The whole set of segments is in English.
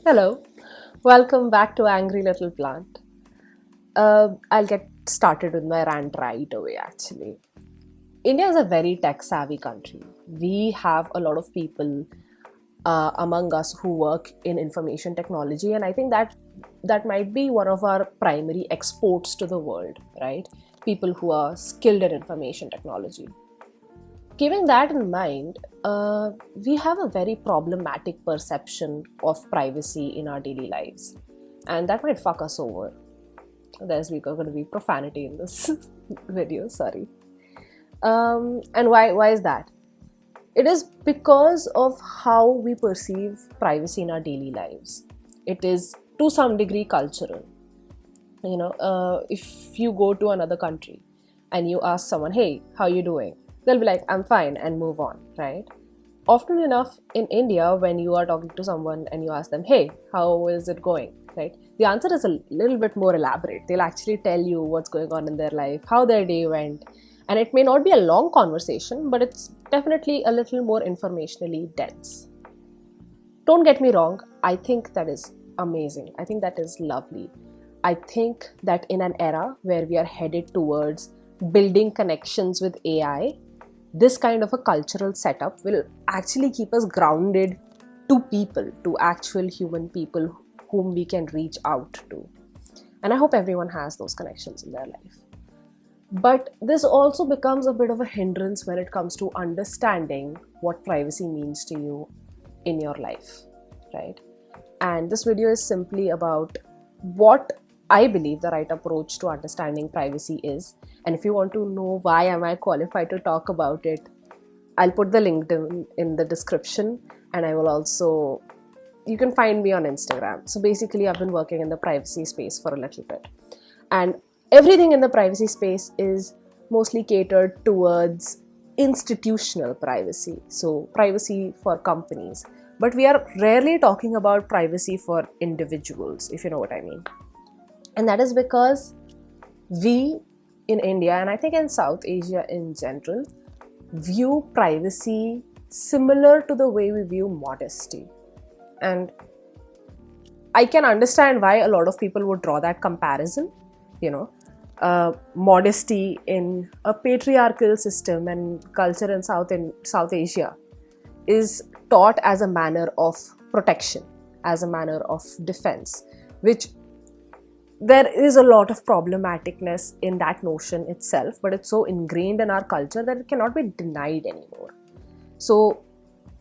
Hello, welcome back to Angry Little Plant. I'll get started with my rant right away actually. India is a very tech savvy country. We have a lot of people among us who work in information technology, and I think that might be one of our primary exports to the world, right? People who are skilled in information technology. Keeping that in mind, we have a very problematic perception of privacy in our daily lives, and that might fuck us over. There's going to be profanity in this video, sorry. And why is that? It is because of how we perceive privacy in our daily lives. It is to some degree cultural. If you go to another country and you ask someone, hey, how you doing? They'll be like, I'm fine, and move on, right? Often enough in India, when you are talking to someone and you ask them, hey, how is it going, right? The answer is a little bit more elaborate. They'll actually tell you what's going on in their life, how their day went, and it may not be a long conversation, but it's definitely a little more informationally dense. Don't get me wrong, I think that is amazing. I think that is lovely. I think that in an era where we are headed towards building connections with AI, this kind of a cultural setup will actually keep us grounded to people, to actual human people whom we can reach out to. And I hope everyone has those connections in their life. But this also becomes a bit of a hindrance when it comes to understanding what privacy means to you in your life, right? And this video is simply about what I believe the right approach to understanding privacy is. And if you want to know why am I qualified to talk about it, I'll put the link in the description, and I will also, you can find me on Instagram. So basically I've been working in the privacy space for a little bit. And everything in the privacy space is mostly catered towards institutional privacy. So privacy for companies. But we are rarely talking about privacy for individuals, if you know what I mean. And that is because we in India, and I think in South Asia in general, view privacy similar to the way we view modesty. And I can understand why a lot of people would draw that comparison. Modesty in a patriarchal system and culture in South Asia is taught as a manner of protection, as a manner of defense, which there is a lot of problematicness in that notion itself, but it's so ingrained in our culture that it cannot be denied anymore. So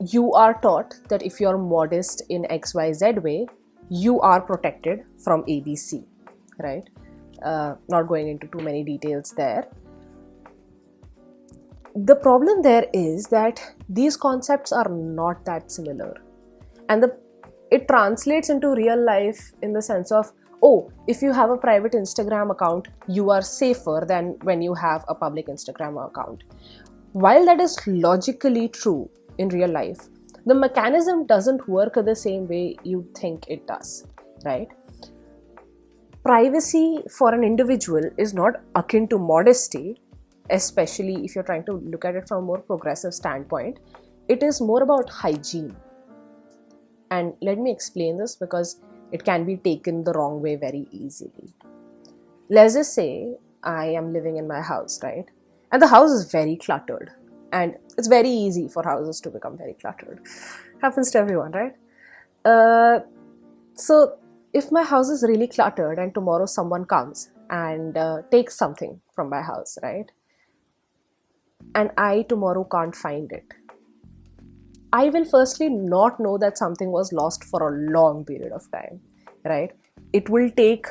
you are taught that if you're modest in XYZ way, you are protected from ABC, right? Not going into too many details there. The problem there is that these concepts are not that similar, and it translates into real life in the sense of, oh, if you have a private Instagram account, you are safer than when you have a public Instagram account. While that is logically true in real life, the mechanism doesn't work the same way you think it does, right? Privacy for an individual is not akin to modesty, especially if you're trying to look at it from a more progressive standpoint. It is more about hygiene. And let me explain this because it can be taken the wrong way very easily. Let's just say I am living in my house, right? And the house is very cluttered. And it's very easy for houses to become very cluttered. Happens to everyone, right? So if my house is really cluttered and tomorrow someone comes and takes something from my house, right? And I tomorrow can't find it, I will firstly not know that something was lost for a long period of time, right? It will take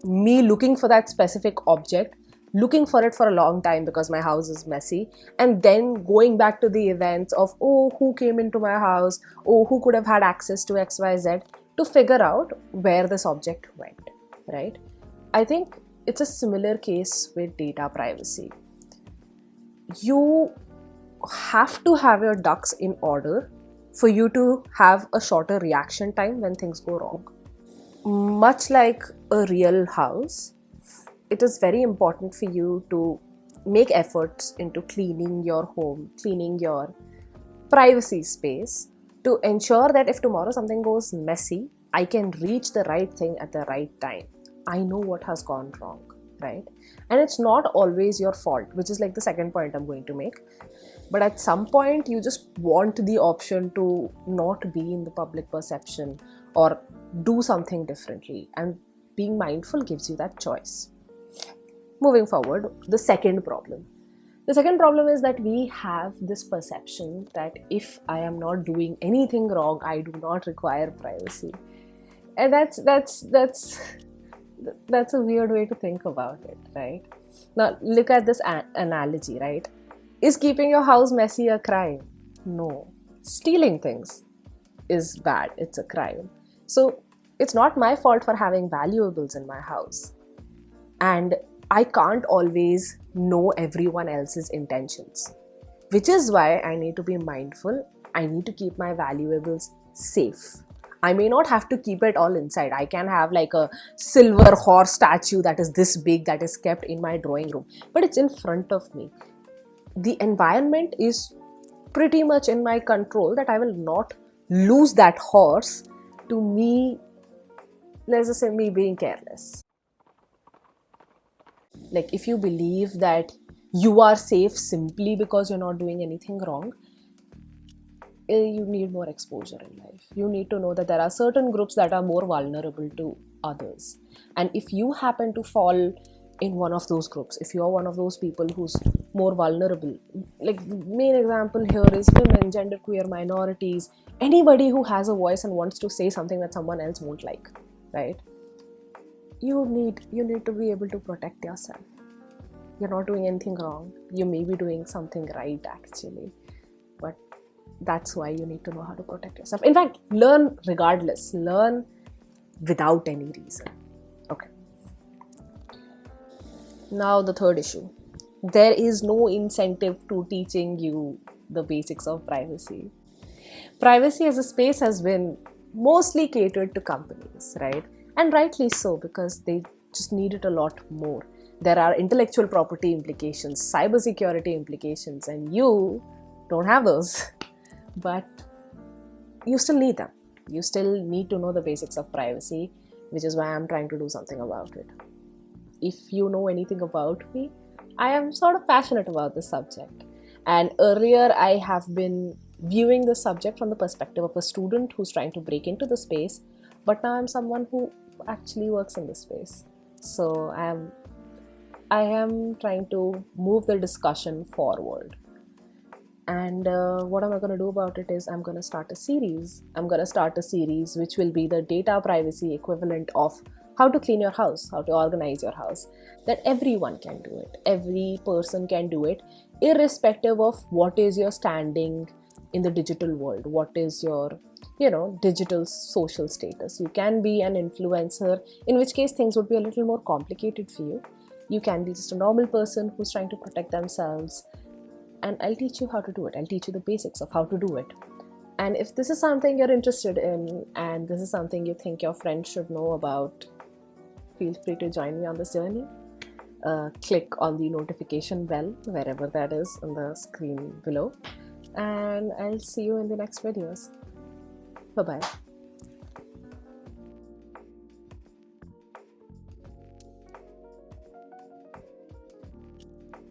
me looking for that specific object, looking for it for a long time because my house is messy, and then going back to the events of, oh, who came into my house, oh, who could have had access to XYZ, to figure out where this object went, right? I think it's a similar case with data privacy. You have to have your ducks in order for you to have a shorter reaction time when things go wrong. Much like a real house, it is very important for you to make efforts into cleaning your home, cleaning your privacy space, to ensure that if tomorrow something goes messy, I can reach the right thing at the right time. I know what has gone wrong, right? And it's not always your fault, which is like the second point I'm going to make. But at some point, you just want the option to not be in the public perception or do something differently. And being mindful gives you that choice. Moving forward, the second problem. The second problem is that we have this perception that if I am not doing anything wrong, I do not require privacy. And that's a weird way to think about it, right? Now, look at this analogy, right? Is keeping your house messy a crime? No. Stealing things is bad. It's a crime. So it's not my fault for having valuables in my house. And I can't always know everyone else's intentions, which is why I need to be mindful. I need to keep my valuables safe. I may not have to keep it all inside. I can have like a silver horse statue that is this big that is kept in my drawing room, but it's in front of me. The environment is pretty much in my control, that I will not lose that horse to me, let's just say, me being careless. Like, if you believe that you are safe simply because you're not doing anything wrong, you need more exposure in life. You need to know that there are certain groups that are more vulnerable to others. And if you happen to fall in one of those groups, if you're one of those people who's more vulnerable, like the main example here is women, genderqueer minorities, anybody who has a voice and wants to say something that someone else won't like, right? You need to be able to protect yourself. You're not doing anything wrong. You may be doing something right, actually. But that's why you need to know how to protect yourself. In fact, learn regardless. Learn without any reason. Okay. Now the third issue. There is no incentive to teaching you the basics of privacy. Privacy as a space has been mostly catered to companies, right? And rightly so, because they just need it a lot more. There are intellectual property implications, cybersecurity implications, and you don't have those. But you still need them. You still need to know the basics of privacy, which is why I'm trying to do something about it. If you know anything about me, I am sort of passionate about this subject. And earlier, I have been viewing the subject from the perspective of a student who's trying to break into the space, but now I'm someone who actually works in the space. So I am trying to move the discussion forward. And what am I going to do about it is I'm going to start a series. I'm going to start a series which will be the data privacy equivalent of how to clean your house, how to organize your house, that everyone can do it. Every person can do it, irrespective of what is your standing in the digital world, what is your, digital social status. You can be an influencer, in which case things would be a little more complicated for you. You can be just a normal person who's trying to protect themselves. And I'll teach you how to do it. I'll teach you the basics of how to do it. And if this is something you're interested in, and this is something you think your friends should know about, feel free to join me on this journey. Click on the notification bell, wherever that is on the screen below. And I'll see you in the next videos. Bye-bye.